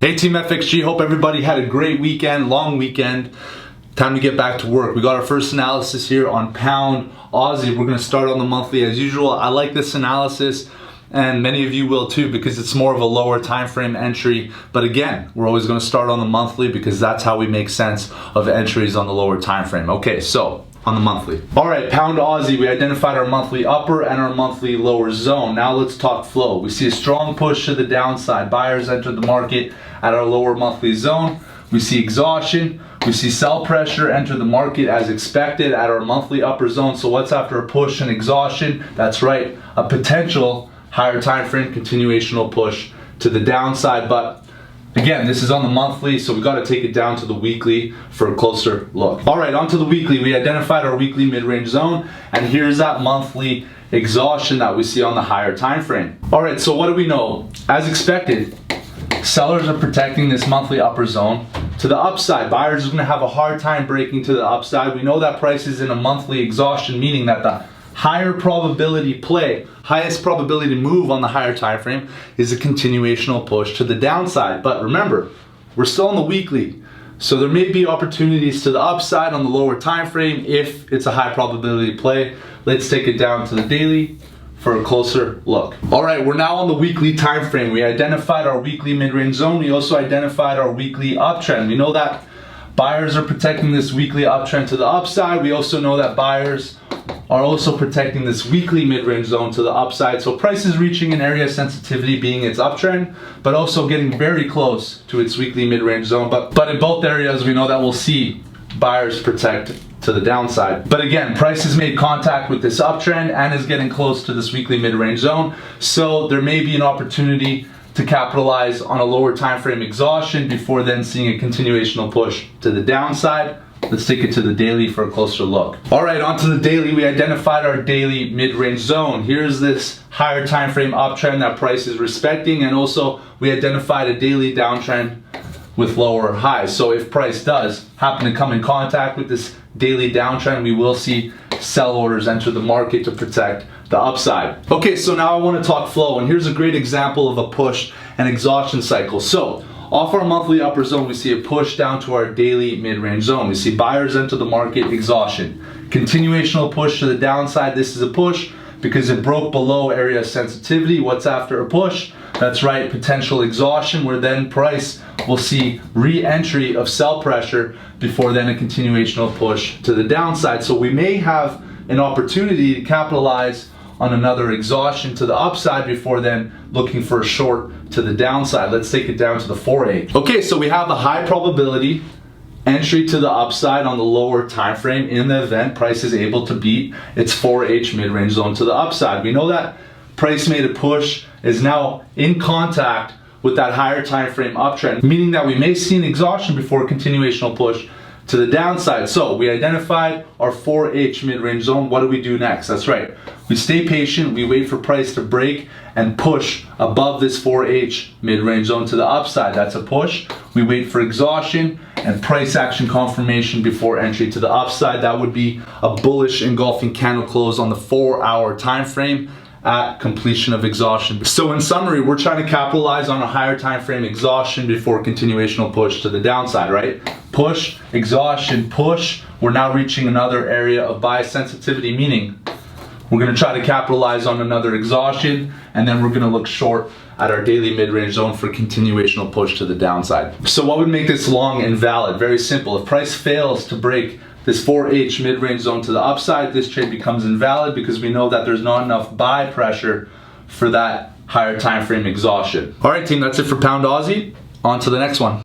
Hey Team FXG, hope everybody had a great weekend, long weekend. Time to get back to work. We got our first analysis here on pound Aussie. We're gonna start on the monthly as usual. I like this analysis and many of you will too because it's more of a lower time frame entry. But again, we're always gonna start on the monthly because that's how we make sense of entries on the lower time frame. Okay, so on the monthly. All right, pound Aussie, we identified our monthly upper and our monthly lower zone. Now let's talk flow. We see a strong push to the downside. Buyers entered the market at our lower monthly zone. We see exhaustion. We see sell pressure enter the market as expected at our monthly upper zone. So what's after a push and exhaustion? That's right, a potential higher time frame continuational push to the downside. But again, this is on the monthly, so we got to take it down to the weekly for a closer look. All right, onto the weekly. We identified our weekly mid-range zone, and here's that monthly exhaustion that we see on the higher time frame. All right, so what do we know? As expected, sellers are protecting this monthly upper zone to the upside. Buyers are going to have a hard time breaking to the upside. We know that price is in a monthly exhaustion, meaning that the higher probability play, highest probability move on the higher time frame is a continuational push to the downside. But remember, we're still on the weekly, so there may be opportunities to the upside on the lower time frame if it's a high probability play. Let's take it down to the daily for a closer look. All right, we're now on the weekly time frame. We identified our weekly mid-range zone. We also identified our weekly uptrend. We know that buyers are protecting this weekly uptrend to the upside. We also know that buyers are also protecting this weekly mid-range zone to the upside. So price is reaching an area of sensitivity being its uptrend, but also getting very close to its weekly mid-range zone. But in both areas, we know that we'll see buyers protect to the downside. But again, price has made contact with this uptrend and is getting close to this weekly mid-range zone. So there may be an opportunity to capitalize on a lower time frame exhaustion before then seeing a continuational push to the downside. Let's take it to the daily for a closer look. All right, onto the daily. We identified our daily mid-range zone. Here's this higher time frame uptrend that price is respecting, and also we identified a daily downtrend with lower highs. So if price does happen to come in contact with this daily downtrend, we will see sell orders enter the market to protect the upside. Okay, so now I want to talk flow, and here's a great example of a push and exhaustion cycle. So off our monthly upper zone, we see a push down to our daily mid-range zone. We see buyers enter the market, exhaustion. Continuational push to the downside. This is a push because it broke below area of sensitivity. What's after a push? That's right, potential exhaustion, where then price will see re-entry of sell pressure before then a continuational push to the downside. So we may have an opportunity to capitalize on another exhaustion to the upside before then looking for a short to the downside. Let's take it down to the 4H. Okay, so we have a high probability entry to the upside on the lower time frame in the event price is able to beat its 4H mid-range zone to the upside. We know that price made a push, is now in contact with that higher time frame uptrend, meaning that we may see an exhaustion before a continuational push to the downside. So we identified our 4H mid-range zone. What do we do next? That's right, we stay patient, we wait for price to break and push above this 4H mid-range zone to the upside. That's a push. We wait for exhaustion and price action confirmation before entry to the upside. That would be a bullish engulfing candle close on the 4-hour time frame at completion of exhaustion. So in summary, we're trying to capitalize on a higher time frame exhaustion before continuational push to the downside, right? Push, exhaustion, push. We're now reaching another area of buy sensitivity, meaning we're gonna try to capitalize on another exhaustion, and then we're gonna look short at our daily mid-range zone for continuational push to the downside. So what would make this long invalid? Very simple. If price fails to break this 4H mid-range zone to the upside, this trade becomes invalid because we know that there's not enough buy pressure for that higher time frame exhaustion. All right, team, that's it for pound Aussie. On to the next one.